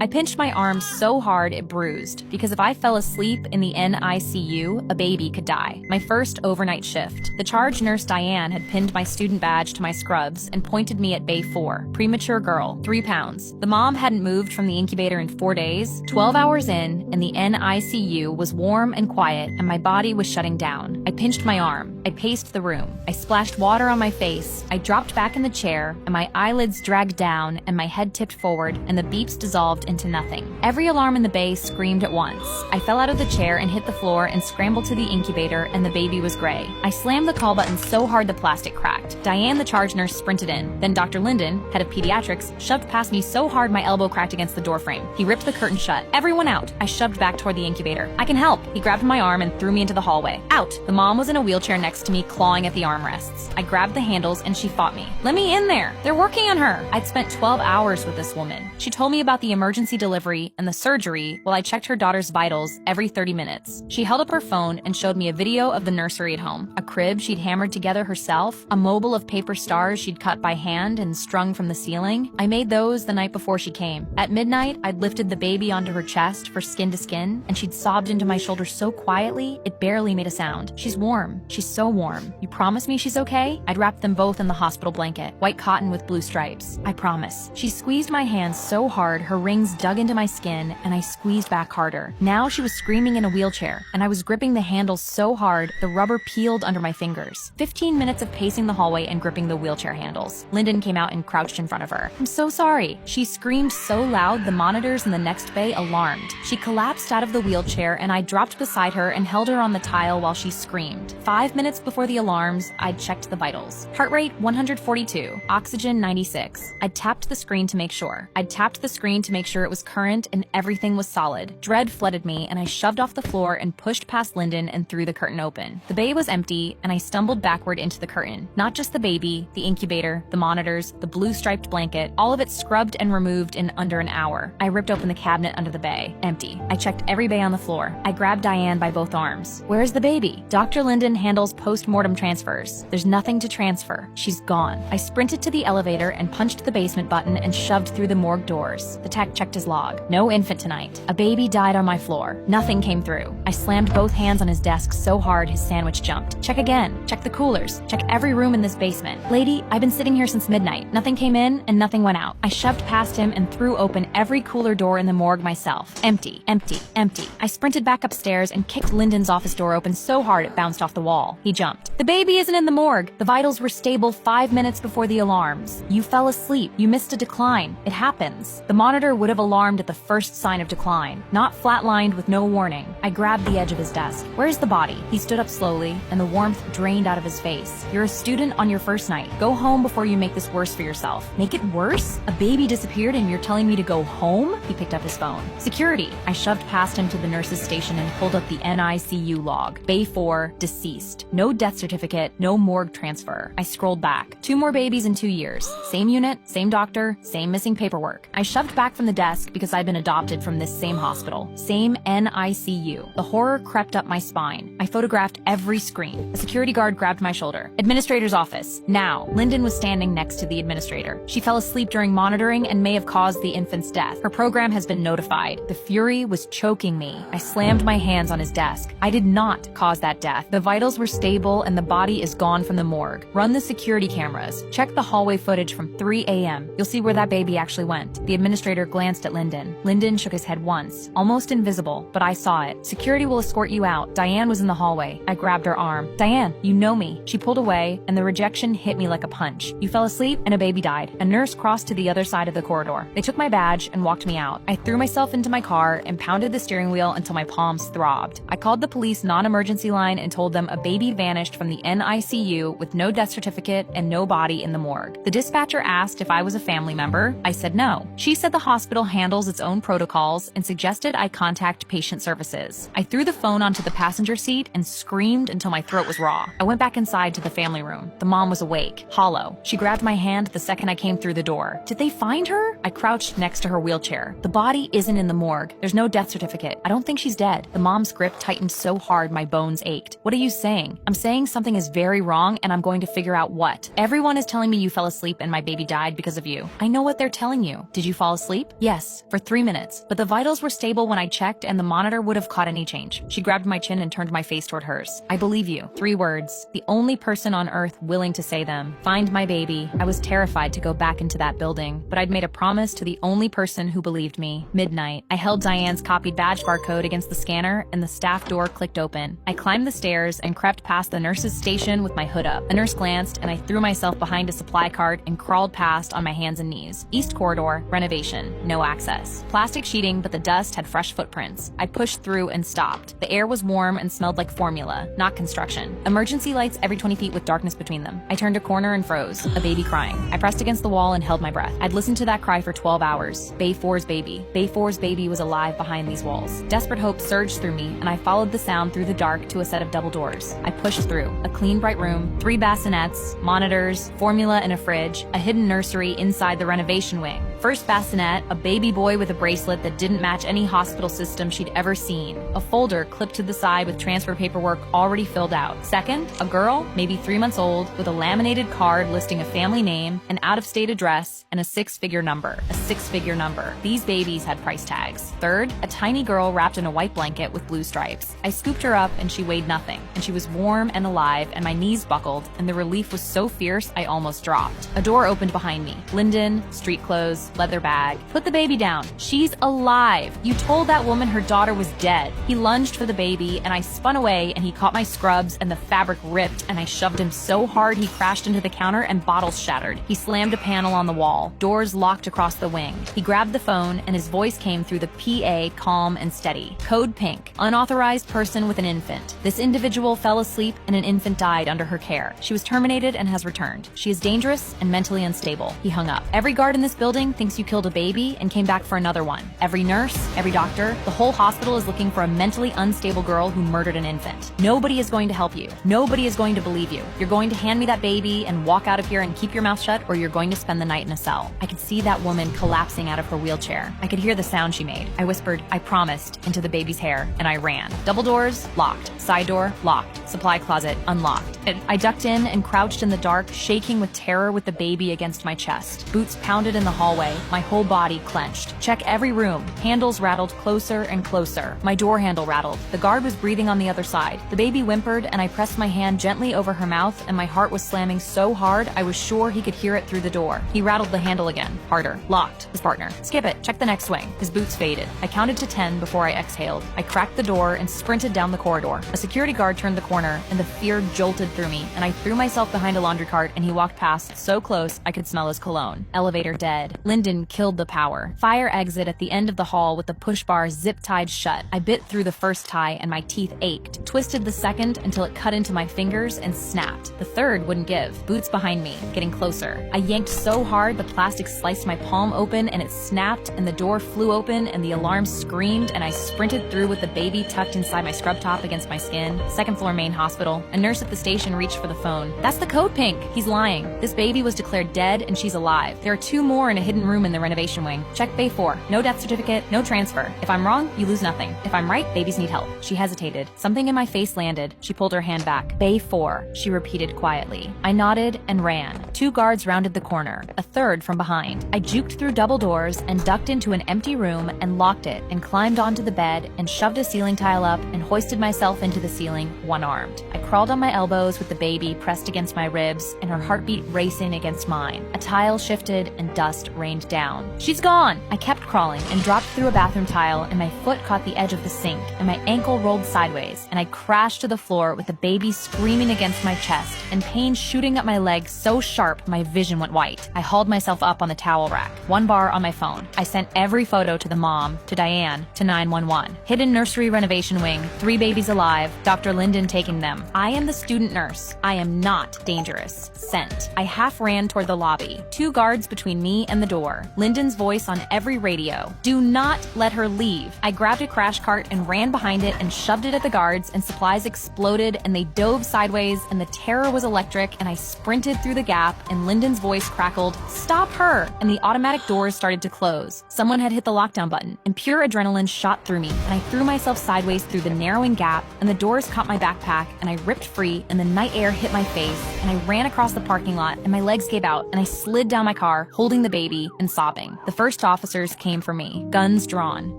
I pinched my arm so hard it bruised, because if I fell asleep in the NICU, a baby could die. My first overnight shift. The charge nurse Diane had pinned my student badge to my scrubs and pointed me at Bay 4. Premature girl, 3 pounds. The mom hadn't moved from the incubator in 4 days. 12 hours in, and the NICU was warm and quiet, and my body was shutting down. I pinched my arm. I paced the room. I splashed water on my face. I dropped back in the chair, and my eyelids dragged down, and my head tipped forward, and the beeps dissolved into nothing. Every alarm in the bay screamed at once. I fell out of the chair and hit the floor and scrambled to the incubator, and the baby was gray. I slammed the call button so hard the plastic cracked. Diane, the charge nurse, sprinted in. Then Dr. Linden, head of pediatrics, shoved past me so hard my elbow cracked against the doorframe. He ripped the curtain shut. Everyone out. I shoved back toward the incubator. I can help. He grabbed my arm and threw me into the hallway. Out. The mom was in a wheelchair next to me, clawing at the armrests. I grabbed the handles and she fought me. Let me in there. They're working on her. I'd spent 12 hours with this woman. She told me about the emergency delivery and the surgery while I checked her daughter's vitals every 30 minutes. She held up her phone and showed me a video of the nursery at home, a crib she'd hammered together herself, a mobile of paper stars she'd cut by hand and strung from the ceiling. I made those the night before she came. At midnight, I'd lifted the baby onto her chest for skin to skin, and she'd sobbed into my shoulder so quietly, it barely made a sound. She's warm. She's so warm. You promise me she's okay? I'd wrapped them both in the hospital blanket, white cotton with blue stripes. I promise. She squeezed my hands so hard her rings dug into my skin, and I squeezed back harder. Now she was screaming in a wheelchair, and I was gripping the handles so hard the rubber peeled under my fingers. 15 minutes of pacing the hallway and gripping the wheelchair handles. Linden came out and crouched in front of her. I'm so sorry. She screamed so loud the monitors in the next bay alarmed. She collapsed out of the wheelchair, and I dropped beside her and held her on the tile while she screamed. 5 minutes before the alarms, I'd checked the vitals. Heart rate 142, oxygen 96. I'd tapped the screen to make sure. It was current and everything was solid. Dread flooded me, and I shoved off the floor and pushed past Linden and threw the curtain open. The bay was empty, and I stumbled backward into the curtain. Not just the baby, the incubator, the monitors, the blue striped blanket, all of it scrubbed and removed in under an hour. I ripped open the cabinet under the bay. Empty. I checked every bay on the floor. I grabbed Diane by both arms. Where's the baby? Dr. Linden handles post-mortem transfers. There's nothing to transfer. She's gone. I sprinted to the elevator and punched the basement button and shoved through the morgue doors. The tech checked his log. No infant tonight. A baby died on my floor. Nothing came through. I slammed both hands on his desk so hard his sandwich jumped. Check again. Check the coolers. Check every room in this basement. Lady, I've been sitting here since midnight. Nothing came in and nothing went out. I shoved past him and threw open every cooler door in the morgue myself. Empty. Empty. Empty. I sprinted back upstairs and kicked Linden's office door open so hard it bounced off the wall. He jumped. The baby isn't in the morgue. The vitals were stable 5 minutes before the alarms. You fell asleep. You missed a decline. It happens. The monitor would have alarmed at the first sign of decline, not flatlined with no warning. I grabbed the edge of his desk. Where's the body? He stood up slowly, and the warmth drained out of his face. You're a student on your first night. Go home before you make this worse for yourself. Make it worse? A baby disappeared and you're telling me to go home? He picked up his phone. Security. I shoved past him to the nurse's station and pulled up the NICU log. Bay 4, deceased. No death certificate, no morgue transfer. I scrolled back. 2 more babies in 2 years. Same unit, same doctor, same missing paperwork. I shoved back from the desk because I'd been adopted from this same hospital. Same NICU. The horror crept up my spine. I photographed every screen. A security guard grabbed my shoulder. Administrator's office. Now. Linden was standing next to the administrator. She fell asleep during monitoring and may have caused the infant's death. Her program has been notified. The fury was choking me. I slammed my hands on his desk. I did not cause that death. The vitals were stable and the body is gone from the morgue. Run the security cameras. Check the hallway footage from 3 a.m. You'll see where that baby actually went. The administrator glanced at Linden. Linden shook his head once, almost invisible, but I saw it. Security will escort you out. Diane was in the hallway. I grabbed her arm. Diane, you know me. She pulled away, and the rejection hit me like a punch. You fell asleep, and a baby died. A nurse crossed to the other side of the corridor. They took my badge and walked me out. I threw myself into my car and pounded the steering wheel until my palms throbbed. I called the police non-emergency line and told them a baby vanished from the NICU with no death certificate and no body in the morgue. The dispatcher asked if I was a family member. I said no. She said the hospital handles its own protocols and suggested I contact patient services. I threw the phone onto the passenger seat and screamed until my throat was raw. I went back inside to the family room. The mom was awake, hollow. She grabbed my hand the second I came through the door. Did they find her? I crouched next to her wheelchair. The body isn't in the morgue. There's no death certificate. I don't think she's dead. The mom's grip tightened so hard my bones ached. What are you saying? I'm saying something is very wrong and I'm going to figure out what. Everyone is telling me you fell asleep and my baby died because of you. I know what they're telling you. Did you fall asleep? Yeah. Yes, for 3 minutes, but the vitals were stable when I checked and the monitor would have caught any change. She grabbed my chin and turned my face toward hers. I believe you. 3 words. The only person on earth willing to say them. Find my baby. I was terrified to go back into that building, but I'd made a promise to the only person who believed me. Midnight. I held Diane's copied badge barcode against the scanner and the staff door clicked open. I climbed the stairs and crept past the nurse's station with my hood up. A nurse glanced and I threw myself behind a supply cart and crawled past on my hands and knees. East corridor, renovation, no access. Plastic sheeting, but the dust had fresh footprints. I pushed through and stopped. The air was warm and smelled like formula, not construction. Emergency lights every 20 feet with darkness between them. I turned a corner and froze, a baby crying. I pressed against the wall and held my breath. I'd listened to that cry for 12 hours. Bay 4's baby. Bay 4's baby was alive behind these walls. Desperate hope surged through me, and I followed the sound through the dark to a set of double doors. I pushed through. A clean, bright room, 3 bassinets, monitors, formula and a fridge, a hidden nursery inside the renovation wing. First bassinet, a baby boy with a bracelet that didn't match any hospital system she'd ever seen. A folder clipped to the side with transfer paperwork already filled out. Second, a girl, maybe 3 months old, with a laminated card listing a family name, an out-of-state address, and a 6-figure number. A 6-figure number. These babies had price tags. Third, a tiny girl wrapped in a white blanket with blue stripes. I scooped her up and she weighed nothing, and she was warm and alive, and my knees buckled, and the relief was so fierce I almost dropped. A door opened behind me. Linden, street clothes, leather bag. Put the baby down. She's alive. You told that woman her daughter was dead. He lunged for the baby, and I spun away, and he caught my scrubs, and the fabric ripped, and I shoved him so hard he crashed into the counter and bottles shattered. He slammed a panel on the wall. Doors locked across the wing. He grabbed the phone, and his voice came through the PA, calm and steady. Code pink. Unauthorized person with an infant. This individual fell asleep, and an infant died under her care. She was terminated and has returned. She is dangerous and mentally unstable. He hung up. Every guard in this building thinks you killed a baby and came back for another one. Every nurse, every doctor, the whole hospital is looking for a mentally unstable girl who murdered an infant. Nobody is going to help you. Nobody is going to believe you. You're going to hand me that baby and walk out of here and keep your mouth shut, or you're going to spend the night in a cell. I could see that woman collapsing out of her wheelchair. I could hear the sound she made. I whispered, I promised, into the baby's hair, and I ran. Double doors, locked. Side door, locked. Supply closet, unlocked. I ducked in and crouched in the dark, shaking with terror with the baby against my chest. Boots pounded in the hallway. My whole body clenched. Check every room. Handles rattled closer and closer. My door handle rattled. The guard was breathing on the other side. The baby whimpered, and I pressed my hand gently over her mouth, and my heart was slamming so hard I was sure he could hear it through the door. He rattled the handle again. Harder. Locked. His partner. Skip it. Check the next wing. His boots faded. I counted to 10 before I exhaled. I cracked the door and sprinted down the corridor. A security guard turned the corner, and the fear jolted through me, and I threw myself behind a laundry cart, and he walked past so close I could smell his cologne. Elevator dead. Linden killed the power. Fire exit at the end of the hall with the push bar zip-tied shut. I bit through the first tie and my teeth ached. Twisted the second until it cut into my fingers and snapped. The third wouldn't give. Boots behind me, getting closer. I yanked so hard the plastic sliced my palm open and it snapped and the door flew open and the alarm screamed and I sprinted through with the baby tucked inside my scrub top against my skin. Second floor main hospital. A nurse at the station reached for the phone. That's the code pink. He's lying. This baby was declared dead and she's alive. There are 2 more in a hidden room in the renovation wing. Check Bay 4. No death certificate, no transfer. If I'm wrong, you lose nothing. If I'm right, babies need help. She hesitated. Something in my face landed. She pulled her hand back. Bay 4, she repeated quietly. I nodded and ran. 2 guards rounded the corner. A third from behind. I juked through double doors and ducked into an empty room and locked it and climbed onto the bed and shoved a ceiling tile up and hoisted myself into the ceiling, one-armed. I crawled on my elbows with the baby pressed against my ribs and her heartbeat racing against mine. A tile shifted and dust rained down. She's gone! I kept crawling and dropped through a bathroom tile and my foot caught the edge of the sink and my ankle rolled sideways and I crashed to the floor with the baby screaming against my chest and pain shooting up my leg so sharp my vision went white. I hauled myself up on the towel rack. 1 bar on my phone. I sent every photo to the mom, to Diane, to 911. Hidden nursery renovation wing. 3 babies alive. Dr. Linden taking them. I am the student nurse. I am not dangerous. Sent. I half ran toward the lobby. 2 guards between me and the door. Linden's voice on every radio. Do not let her leave. I grabbed a crash cart and ran behind it and shoved it at the guards and supplies exploded and they dove sideways and the terror was electric and I sprinted through the gap and Linden's voice crackled, "Stop her!" and the automatic doors started to close. Someone had hit the lockdown button and pure adrenaline shot through me and I threw myself sideways through the narrowing gap and the doors caught my backpack and I ripped free and the night air hit my face and I ran across the parking lot and my legs gave out and I slid down my car holding the baby baby and sobbing. The first officers came for me, guns drawn.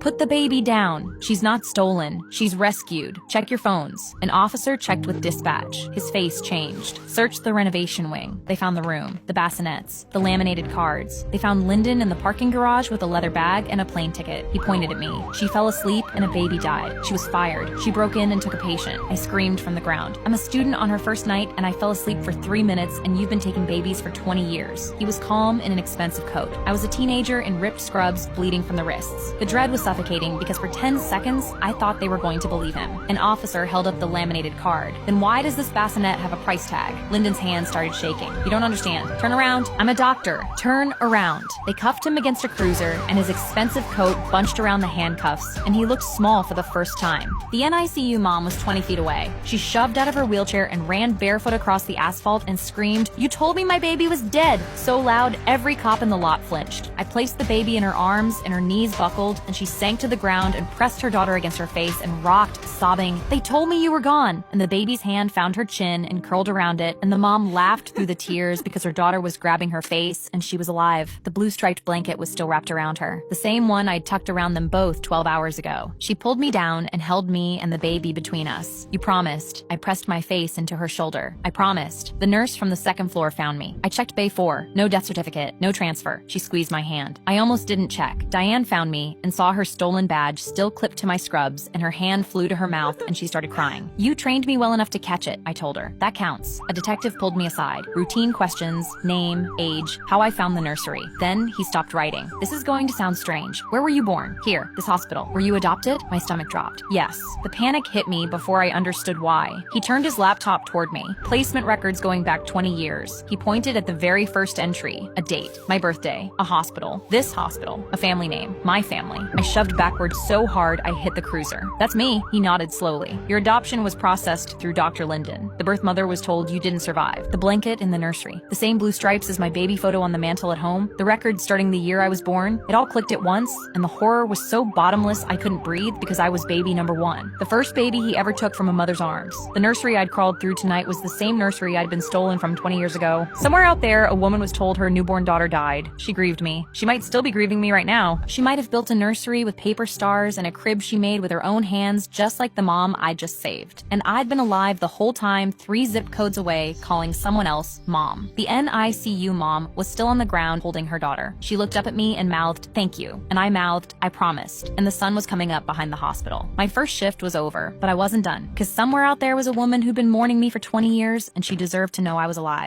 Put the baby down. She's not stolen. She's rescued. Check your phones. An officer checked with dispatch. His face changed. Searched the renovation wing. They found the room, the bassinets, the laminated cards. They found Lyndon in the parking garage with a leather bag and a plane ticket. He pointed at me. She fell asleep and a baby died. She was fired. She broke in and took a patient. I screamed from the ground. I'm a student on her first night and I fell asleep for 3 minutes and you've been taking babies for 20 years. He was calm in an expensive coat. I was a teenager in ripped scrubs, bleeding from the wrists. The dread was suffocating because for 10 seconds, I thought they were going to believe him. An officer held up the laminated card. Then why does this bassinet have a price tag? Lyndon's hand started shaking. You don't understand. Turn around. I'm a doctor. Turn around. They cuffed him against a cruiser and his expensive coat bunched around the handcuffs and he looked small for the first time. The NICU mom was 20 feet away. She shoved out of her wheelchair and ran barefoot across the asphalt and screamed, "You told me my baby was dead!" So loud, every cop in the lot flinched. I placed the baby in her arms and her knees buckled and she sank to the ground and pressed her daughter against her face and rocked, sobbing, "They told me you were gone!" And the baby's hand found her chin and curled around it and the mom laughed through the tears because her daughter was grabbing her face and she was alive. The blue striped blanket was still wrapped around her, the same one I'd tucked around them both 12 hours ago. She pulled me down and held me and the baby between us. "You promised." I pressed my face into her shoulder. "I promised." The nurse from the second floor found me. I checked Bay 4. No death certificate. No transfer. She squeezed my hand. I almost didn't check. Diane found me and saw her stolen badge still clipped to my scrubs and her hand flew to her mouth and she started crying. "You trained me well enough to catch it," I told her. "That counts." A detective pulled me aside. Routine questions, name, age, how I found the nursery. Then he stopped writing. "This is going to sound strange. Where were you born?" "Here, this hospital." "Were you adopted?" My stomach dropped. "Yes." The panic hit me before I understood why. He turned his laptop toward me. Placement records going back 20 years. He pointed at the very first entry. A date. My birthday. A hospital. This hospital. A family name. My family. I shoved backwards so hard I hit the cruiser. "That's me." He nodded slowly. "Your adoption was processed through Dr. Lyndon. The birth mother was told you didn't survive. The blanket in the nursery. The same blue stripes as my baby photo on the mantle at home. The record starting the year I was born. It all clicked at once, and the horror was so bottomless I couldn't breathe because I was baby number 1. The first baby he ever took from a mother's arms. The nursery I'd crawled through tonight was the same nursery I'd been stolen from 20 years ago. Somewhere out there, a woman was told her newborn daughter died. She grieved me. She might still be grieving me right now. She might have built a nursery with paper stars and a crib she made with her own hands, just like the mom I just saved. And I'd been alive the whole time, 3 zip codes away, calling someone else mom. The NICU mom was still on the ground holding her daughter. She looked up at me and mouthed, "Thank you." And I mouthed, "I promised." And the sun was coming up behind the hospital. My first shift was over, but I wasn't done, because somewhere out there was a woman who'd been mourning me for 20 years, and she deserved to know I was alive.